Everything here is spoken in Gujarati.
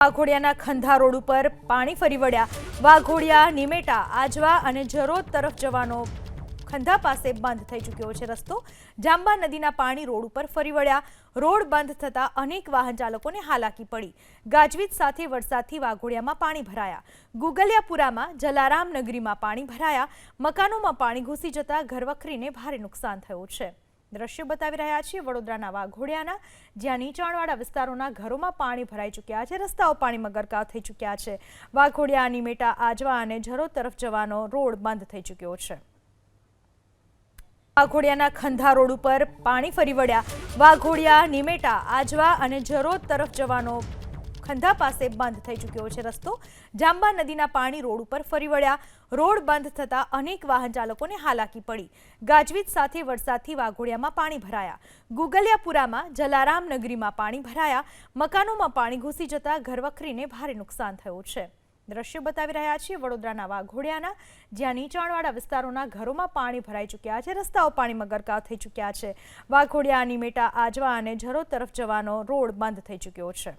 વાઘોડિયાના ખંધા રોડ ઉપર પાણી ફરી વળ્યા। વાઘોડિયા નિમેટા આજવા અને જરોદ તરફ જવાનો ખંધા પાસે બંધ થઈ ચૂક્યો છે રસ્તો। જાંબા નદીના પાણી રોડ ઉપર ફરી વળ્યા। રોડ બંધ થતા અનેક વાહન ચાલકોને હાલાકી પડી। ગાજવીજ સાથે વરસાદથી વાઘોડિયામાં પાણી ભરાયા। ગુગલિયાપુરામાં જલારામ નગરીમાં પાણી ભરાયા। મકાનોમાં પાણી ઘૂસી જતા ઘરવખરીને ભારે નુકસાન થયું છે। દ્રશ્ય બતાવી રહ્યા છીએ વડોદરાના વાઘોડિયાના, જ્યાં નીચાણવાળા વિસ્તારોના ઘરોમાં પાણી ભરાઈ ચૂક્યા છે। રસ્તાઓ પાણીમાં ગરકાવ થઈ ચૂક્યા છે। વાઘોડિયા નિમેટા આજવા અને જરોદ તરફ જવાનો રોડ બંધ થઈ ચૂક્યો છે। વાઘોડિયાના ખંધા રોડ ઉપર પાણી ફરી વળ્યા। વાઘોડિયા નિમેટા આજવા અને જરોદ તરફ જવાનો ખંધા પાસે બંધ થઈ ચૂક્યો છે રસ્તો। જાંબા નદીના પાણી રોડ ઉપર ફરી વળ્યા। રોડ બંધ થતા અનેક વાહન ચાલકોને હાલાકી પડી। ગાજવીજ સાથે વરસાદથી વાઘોડિયામાં પાણી ભરાયા। ગુગલિયાપુરામાં જલારામ નગરીમાં પાણી ભરાયા। મકાનોમાં પાણી ઘૂસી જતા ઘરવખરીને ભારે નુકસાન થયું છે। દ્રશ્ય બતાવી રહ્યા છીએ વડોદરાના વાઘોડિયાના, જ્યાં નીચાણવાળા વિસ્તારોના ઘરોમાં પાણી ભરાઈ ચૂક્યા છે। રસ્તાઓ પાણીમાં ગરકાવ થઈ ચૂક્યા છે। વાઘોડિયા નિમેટા આજવા અને જરોદ તરફ જવાનો રોડ બંધ થઈ ચૂક્યો છે।